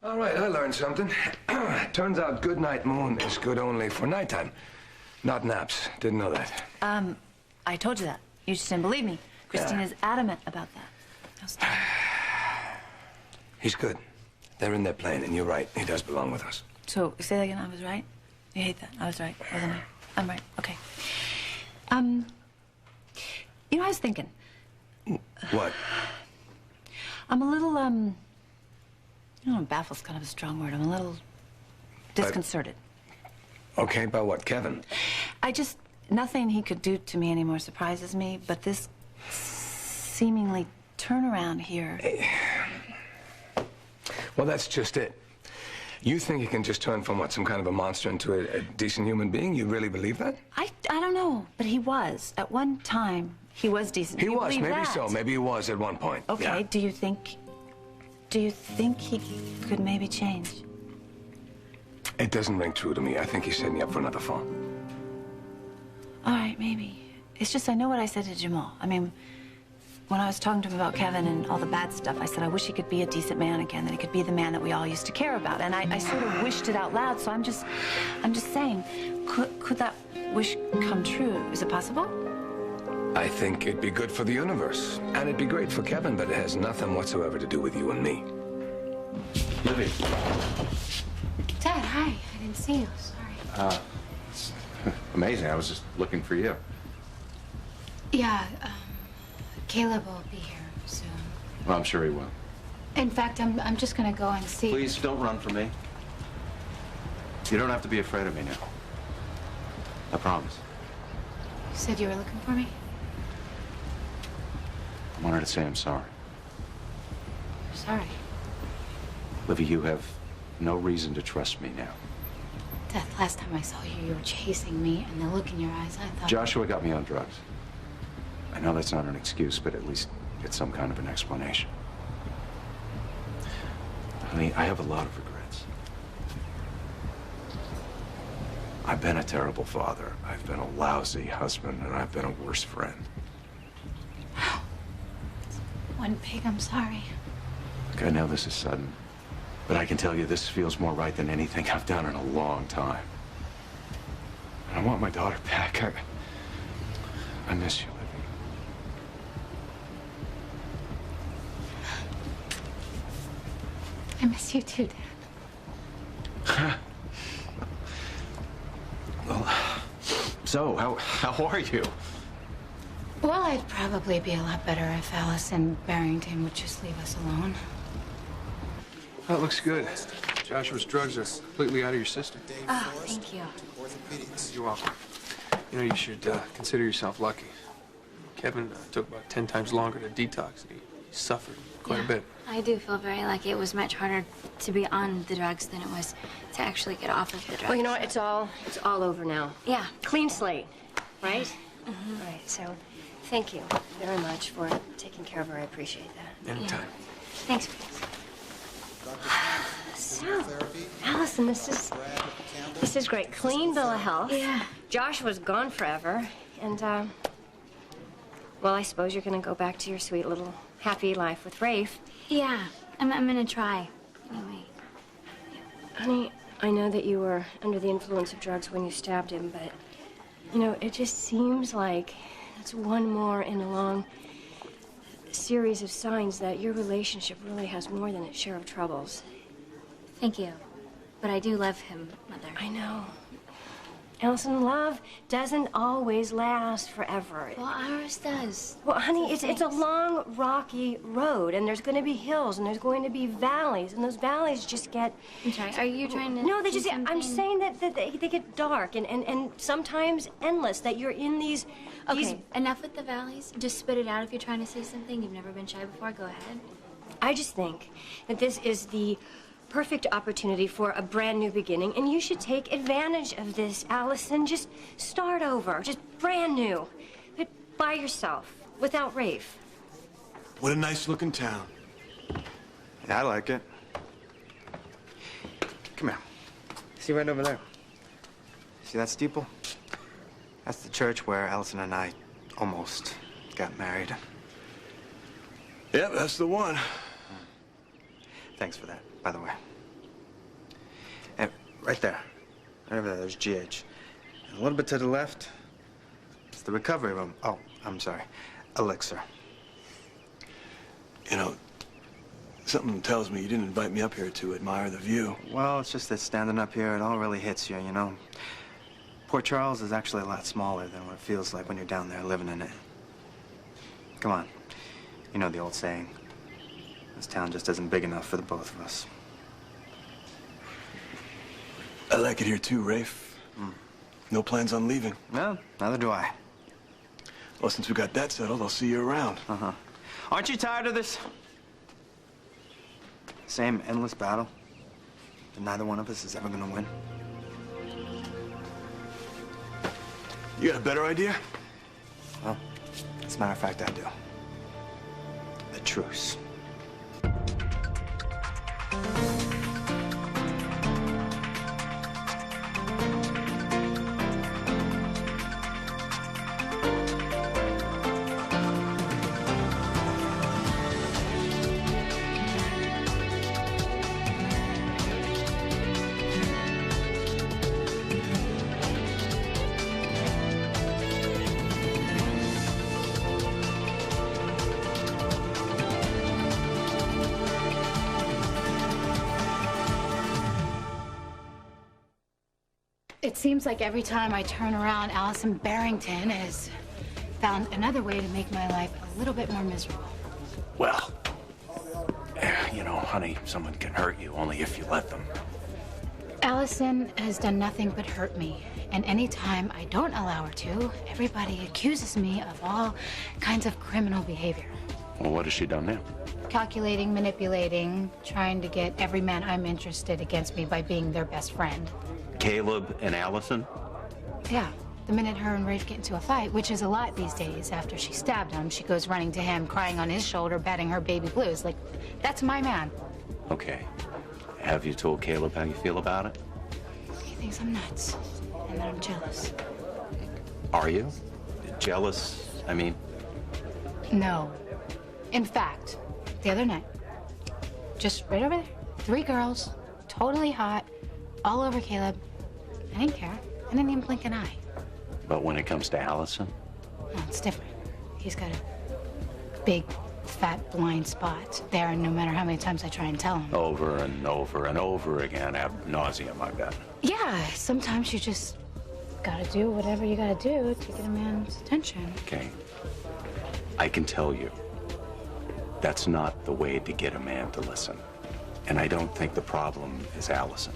All right, I learned something. Turns out good night moon is good only for nighttime, not naps. Didn't know that. I told you that. You just didn't believe me. Christina's adamant about that. How's Tom? He's good. They're in their plane, and you're right. He does belong with us. So, say that again. I was right? You hate that. I was right, wasn't I? I'm right. Okay. You know, I was thinking. What? I'm a little, baffled's kind of a strong word. I'm a little disconcerted. Okay, about what, Kevin? Nothing he could do to me anymore surprises me, but this seemingly turnaround here. Well, that's just it. You think he can just turn from what, some kind of a monster into a decent human being? You really believe that? I don't know, but he was. At one time, he was decent. He was, maybe that? so. Maybe he was at one point. Okay, yeah. Do you think he could maybe change? It doesn't ring true to me. I think he's setting you up for another fall. All right, maybe. It's just I know what I said to Jamal. I mean, when I was talking to him about Kevin and all the bad stuff, I said I wish he could be a decent man again, that he could be the man that we all used to care about. And I sort of wished it out loud, so I'm just saying, could that wish come true? Is it possible? I think it'd be good for the universe. And it'd be great for Kevin, but it has nothing whatsoever to do with you and me. Livy. Dad, hi. I didn't see you. Sorry. It's amazing. I was just looking for you. Yeah, Caleb will be here soon. Well, I'm sure he will. In fact, I'm just gonna go and see. Please don't run from me. You don't have to be afraid of me now. I promise. You said you were looking for me? I wanted to say I'm sorry. Sorry. Livy, you have no reason to trust me now. Dad, last time I saw you, you were chasing me, and the look in your eyes, I thought... Joshua got me on drugs. I know that's not an excuse, but at least it's some kind of an explanation. Honey, I have a lot of regrets. I've been a terrible father. I've been a lousy husband, and I've been a worse friend. One pig, I'm sorry. Look, I know this is sudden, but I can tell you this feels more right than anything I've done in a long time. And I want my daughter back. I miss you, Livy. I miss you too, Dad. Well, so, how are you? Well, I'd probably be a lot better if Alice and Barrington would just leave us alone. That looks good. Joshua's drugs are completely out of your system. Oh, thank you. You're welcome. You know, you should consider yourself lucky. Kevin took about 10 times longer to detox. He suffered quite a bit. I do feel very lucky. It was much harder to be on the drugs than it was to actually get off of the drugs. Well, you know what? It's all over now. Yeah. Clean slate, right? Mm-hmm. All right, so thank you very much for taking care of her. I appreciate that. Anytime. Thanks. So, Allison, this is great. Clean bill of health. Yeah. Joshua's gone forever, and well, I suppose you're gonna go back to your sweet little happy life with Rafe. Yeah. I'm gonna try. Anyway. Honey, I know that you were under the influence of drugs when you stabbed him, but, you know, it just seems like that's one more in a long series of signs that your relationship really has more than its share of troubles. Thank you. But I do love him, Mother. I know. Allison, love doesn't always last forever. Well, ours does. Well, honey, it's a long, rocky road, and there's going to be hills, and there's going to be valleys, and those valleys just get... I'm sorry, are you trying to... No, they do just... I'm something? saying that they get dark and sometimes endless, that you're in these... Okay, enough with the valleys. Just spit it out if you're trying to say something. You've never been shy before. Go ahead. I just think that this is the perfect opportunity for a brand new beginning, and you should take advantage of this, Allison. Just start over, just brand new, but by yourself, without Rafe. What a nice looking town. Yeah, I like it. Come here. See right over there. See that steeple? That's the church where Allison and I almost got married. Yep, that's the one. Thanks for that, by the way. Right there. Right over there, there's GH. And a little bit to the left, it's the recovery room. Oh, I'm sorry. Elixir. You know, something tells me you didn't invite me up here to admire the view. Well, it's just that standing up here, it all really hits you, you know? Port Charles is actually a lot smaller than what it feels like when you're down there living in it. Come on. You know the old saying. This town just isn't big enough for the both of us. I like it here too, Rafe. No plans on leaving. No, neither do I. Well, since we got that settled, I'll see you around. Uh-huh. Aren't you tired of this? Same endless battle that neither one of us is ever gonna win? You got a better idea? Well, as a matter of fact, I do. The truce. It seems like every time I turn around, Allison Barrington has found another way to make my life a little bit more miserable. Well, you know, honey, someone can hurt you only if you let them. Allison has done nothing but hurt me. And anytime I don't allow her to, everybody accuses me of all kinds of criminal behavior. Well, what has she done now? Calculating, manipulating, trying to get every man I'm interested against me by being their best friend. Caleb and Allison? Yeah. The minute her and Rafe get into a fight, which is a lot these days, after she stabbed him, she goes running to him, crying on his shoulder, betting her baby blues. Like, that's my man. Okay. Have you told Caleb how you feel about it? He thinks I'm nuts, and that I'm jealous. Are you? Jealous? I mean... No. In fact, the other night, just right over there, 3 girls, totally hot, all over Caleb. I didn't care. I didn't even blink an eye. But when it comes to Allison? Well, it's different. He's got a big, fat, blind spot there, and no matter how many times I try and tell him. Over and over and over again, ad nauseum, I bet. Yeah, sometimes you just gotta do whatever you gotta do to get a man's attention. Okay. I can tell you, that's not the way to get a man to listen. And I don't think the problem is Allison.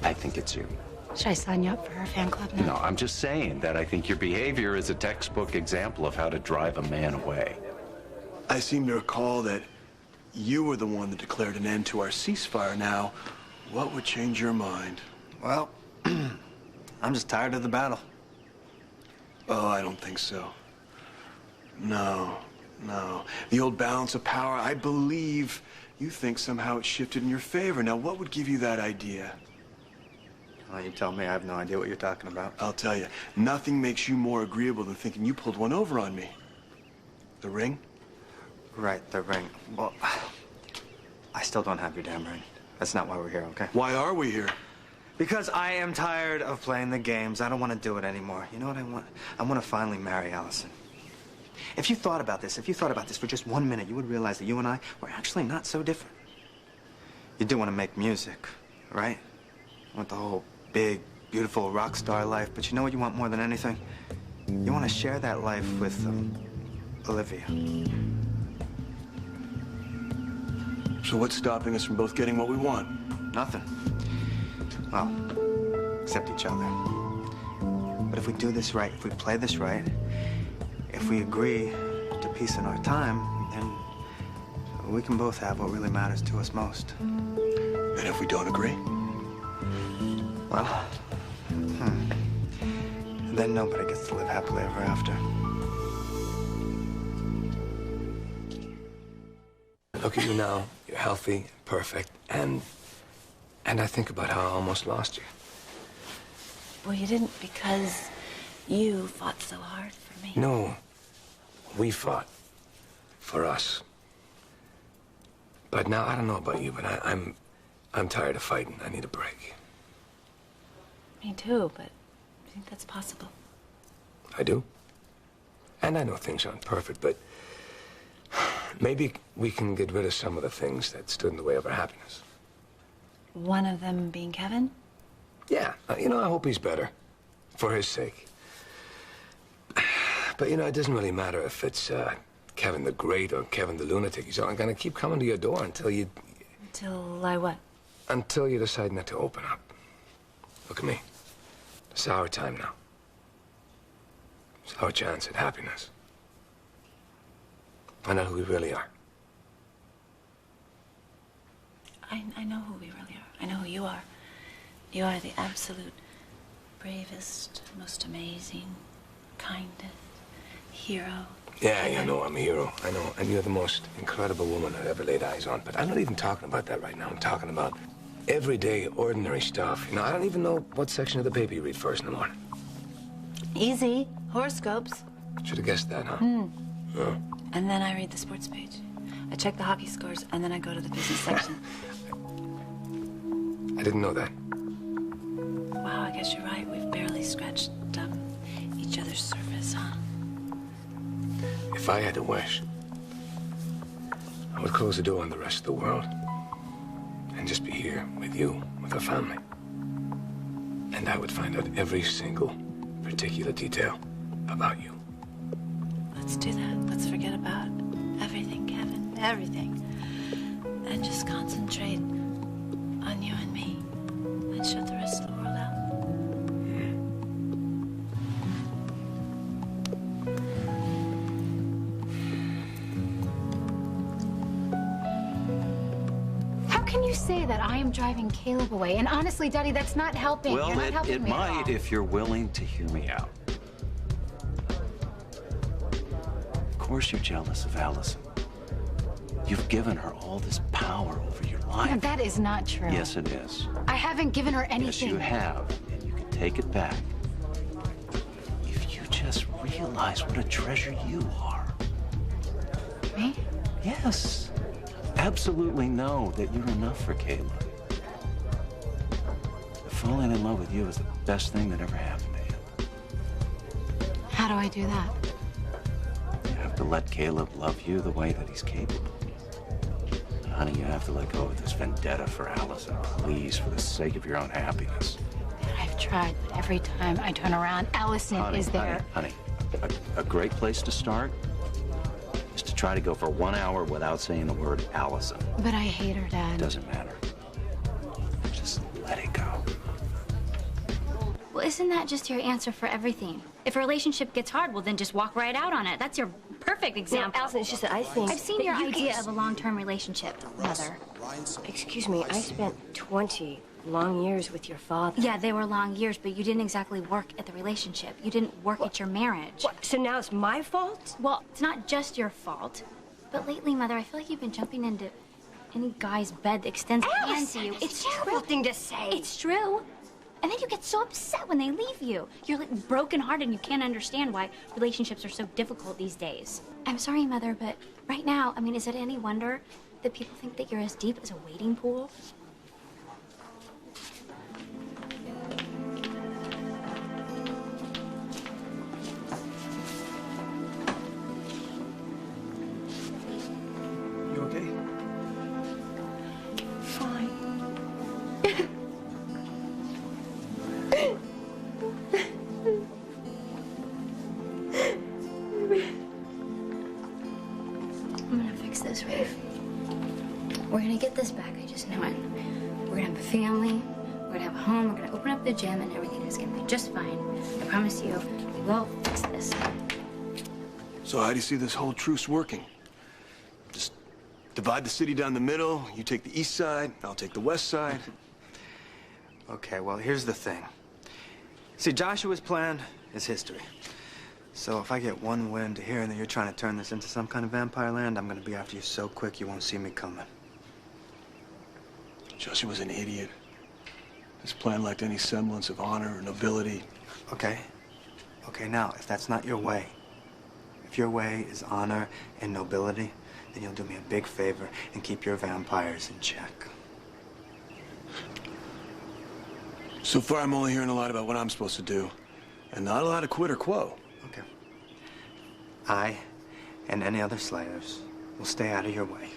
I think it's you. Should I sign you up for her fan club now? No, I'm just saying that I think your behavior is a textbook example of how to drive a man away. I seem to recall that you were the one that declared an end to our ceasefire. Now, what would change your mind? Well, I'm just tired of the battle. Oh, I don't think so. No. The old balance of power, I believe you think somehow it shifted in your favor. Now, what would give you that idea? Well, you tell me. I have no idea what you're talking about. I'll tell you, nothing makes you more agreeable than thinking you pulled one over on me. The ring? Right, the ring. Well, I still don't have your damn ring. That's not why we're here, okay? Why are we here? Because I am tired of playing the games. I don't want to do it anymore. You know what I want? I want to finally marry Allison. If you thought about this for just 1 minute, you would realize that you and I were actually not so different. You do want to make music, right? You want the whole big, beautiful rock star life, but you know what you want more than anything? You want to share that life with Olivia. So what's stopping us from both getting what we want? Nothing. Well, except each other. But if we do this right, if we play this right, if we agree to peace in our time, then we can both have what really matters to us most. And if we don't agree? Well, then nobody gets to live happily ever after. Look at you now. You're healthy, perfect, and I think about how I almost lost you. Well, you didn't because you fought so hard for me. No, we fought for us. But now, I don't know about you, but I'm tired of fighting. I need a break. Me too, but I think that's possible. I do. And I know things aren't perfect, but maybe we can get rid of some of the things that stood in the way of our happiness. One of them being Kevin? Yeah, you know, I hope he's better. For his sake. But, you know, it doesn't really matter if it's Kevin the Great or Kevin the Lunatic. He's only gonna keep coming to your door until you... Until I what? Until you decide not to open up. Look at me. It's our time now. It's our chance at happiness. Find out who we really are. I know who we really are. I know who you are. You are the absolute bravest, most amazing, kindest hero. Yeah, you know I'm a hero. I know. And you're the most incredible woman I've ever laid eyes on. But I'm not even talking about that right now. I'm talking about everyday, ordinary stuff. You know, I don't even know what section of the paper you read first in the morning. Easy. Horoscopes. Should have guessed that, huh? Oh. And then I read the sports page. I check the hockey scores, and then I go to the business section. I didn't know that. Wow, I guess you're right. We've barely scratched each other's surface, huh? If I had to wish, I would close the door on the rest of the world and just be here with you, with our family. And I would find out every single particular detail about you. Let's do that. Let's forget about everything, Kevin. Everything. And just concentrate on you and me. And shut the rest of the world out. How can you say that I am driving Caleb away? And honestly, Daddy, that's not helping. Well, You're not helping it me at all. might if you're willing to hear me out. Of course you're jealous of Allison. You've given her all this power over your life. No, that is not true. Yes, it is. I haven't given her anything. Yes, you have, and you can take it back. If you just realize what a treasure you are. Me? Yes. Absolutely know that you're enough for Caleb. Falling in love with you is the best thing that ever happened to you. How do I do that? You have to let Caleb love you the way that he's capable. Honey, you have to let go of this vendetta for Allison. Please, for the sake of your own happiness. I've tried, but every time I turn around, Allison is there. Honey, a great place to start is to try to go for 1 hour without saying the word Allison. But I hate her, Dad. Doesn't matter. Just let it go. Well, isn't that just your answer for everything? If a relationship gets hard, well, then just walk right out on it. That's your perfect example. No, Allison, it's just that I think... I've seen that your you idea can- of a long-term relationship, Mother. Excuse me, I spent 20 long years with your father. Yeah, they were long years, but you didn't exactly work at the relationship. You didn't work at your marriage. What, so now it's my fault? Well, it's not just your fault. But lately, Mother, I feel like you've been jumping into any guy's bed that extends a hand to you. It's a terrible thing to say. It's true. And then you get so upset when they leave you. You're like brokenhearted and you can't understand why relationships are so difficult these days. I'm sorry, Mother, but right now, I mean, is it any wonder that people think that you're as deep as a wading pool? You okay? Fine. I'm gonna fix this, Rafe. We're gonna get this back, I just know it. We're gonna have a family, we're gonna have a home, we're gonna open up the gym, and everything is gonna be just fine. I promise you, we will fix this. So how do you see this whole truce working? Just divide the city down the middle, you take the east side, I'll take the west side. Okay, well, here's the thing. See, Joshua's plan is history. So if I get one wind to hearing that you're trying to turn this into some kind of vampire land, I'm gonna be after you so quick you won't see me coming. Joshua's an idiot. His plan lacked any semblance of honor or nobility. Okay. Okay, now, if that's not your way, if your way is honor and nobility, then you'll do me a big favor and keep your vampires in check. So far, I'm only hearing a lot about what I'm supposed to do, and not a lot of quid or quo. Okay. I and any other slayers will stay out of your way.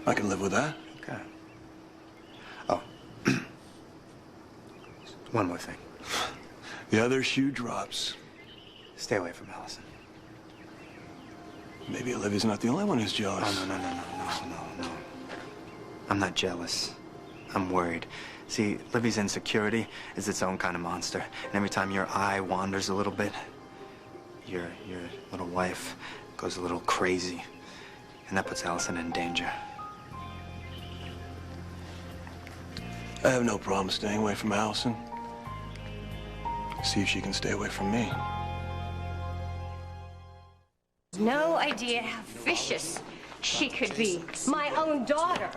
I can live with that. Okay. Oh. One more thing. The other shoe drops. Stay away from Allison. Maybe Olivia's not the only one who's jealous. Oh, no. I'm not jealous. I'm worried. See, Livy's insecurity is its own kind of monster. And every time your eye wanders a little bit, your little wife goes a little crazy. And that puts Allison in danger. I have no problem staying away from Allison. See if she can stay away from me. No idea how vicious she could be. My own daughter.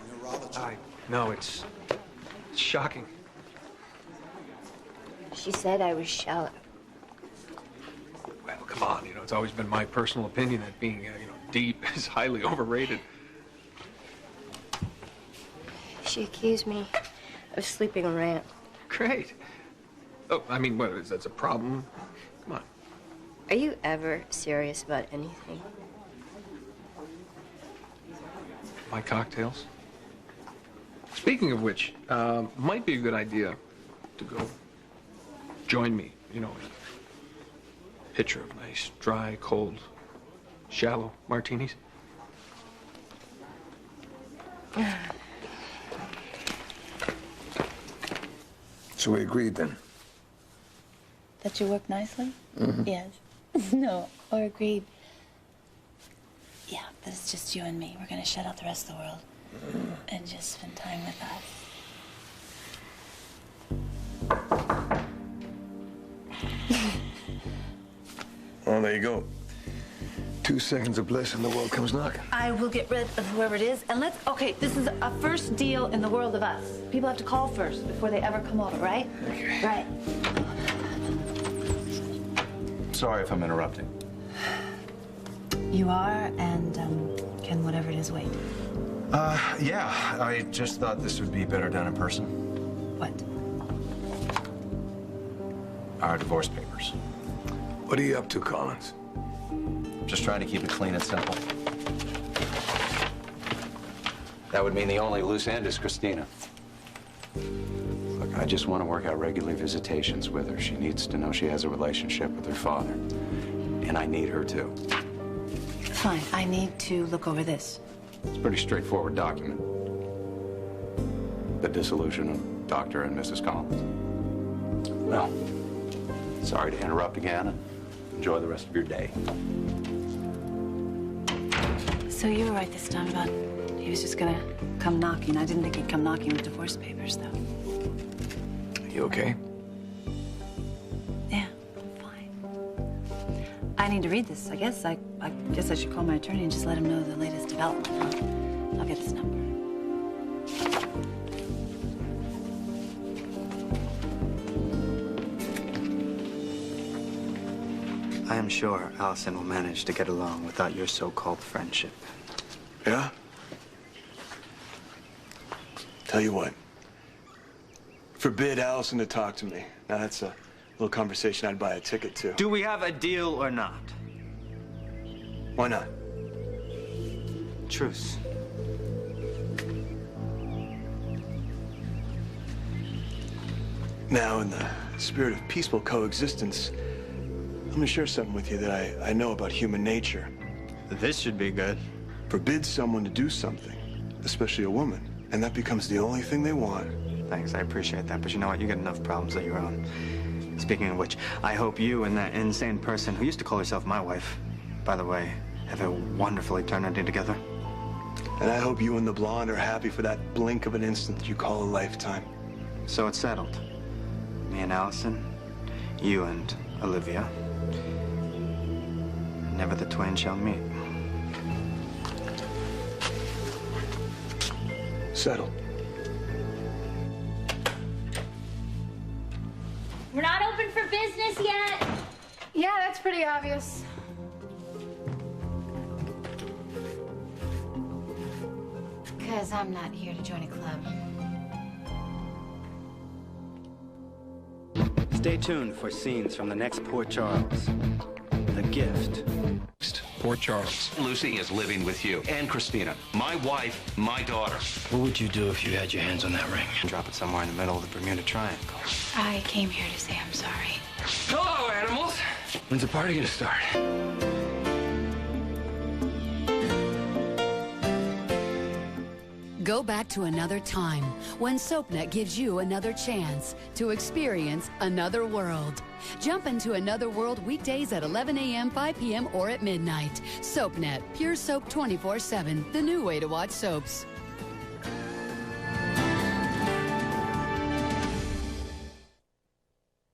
No, it's shocking. She said I was shallow. Well, come on, it's always been my personal opinion that being, deep is highly overrated. She accused me of sleeping around. Great. Oh, I mean, what, that's a problem? Come on. Are you ever serious about anything? My cocktails? Speaking of which, might be a good idea to go join me, in a pitcher of nice, dry, cold, shallow martinis. So we agreed then? That you work nicely? Mm-hmm. Yes. No, or agreed. Yeah, that it's just you and me. We're gonna shut out the rest of the world and just spend time with us. Well, there you go. 2 seconds of bliss and the world comes knocking. I will get rid of whoever it is, and okay, this is a first deal in the world of us. People have to call first before they ever come over, right? Okay. Right. Sorry if I'm interrupting. You are, and can whatever it is wait? Yeah, I just thought this would be better done in person. What? Our divorce papers. What are you up to, Collins? Just trying to keep it clean and simple. That would mean the only loose end is Christina. Look, I just want to work out regular visitations with her. She needs to know she has a relationship with her father. And I need her too. Fine, I need to look over this. It's a pretty straightforward document. The dissolution of Dr. and Mrs. Collins. Well, sorry to interrupt again, and enjoy the rest of your day. So you were right this time about he was just gonna come knocking. I didn't think he'd come knocking with divorce papers, though. You okay? Yeah, I'm fine. I need to read this. I guess I guess I should call my attorney and just let him know the latest development. Huh? I'll get his number. I am sure Allison will manage to get along without your so-called friendship. Yeah? Tell you what. Forbid Allison to talk to me. Now, that's a little conversation I'd buy a ticket to. Do we have a deal or not? Why not? Truce. Now, in the spirit of peaceful coexistence, I'm gonna share something with you that I know about human nature. This should be good. Forbid someone to do something, especially a woman, and that becomes the only thing they want. Thanks, I appreciate that, but you know what? You got enough problems of your own. Speaking of which, I hope you and that insane person who used to call herself my wife, by the way, have a wonderful eternity together. And I hope you and the blonde are happy for that blink of an instant that you call a lifetime. So it's settled. Me and Allison, you and Olivia. Never the twain shall meet. Settled. We're not open for business yet. Yeah, that's pretty obvious. Because I'm not here to join a club. Stay tuned for scenes from the next Port Charles. The Gift. Port Charles. Lucy is living with you and Christina, my wife, my daughter. What would you do if you had your hands on that ring? Drop it somewhere in the middle of the Bermuda Triangle. I came here to say I'm sorry. Hello, animals. When's the party gonna start? Go back to another time when SoapNet gives you another chance to experience another world. Jump into another world weekdays at 11 a.m., 5 p.m., or at midnight. SoapNet, pure soap 24/7, the new way to watch soaps.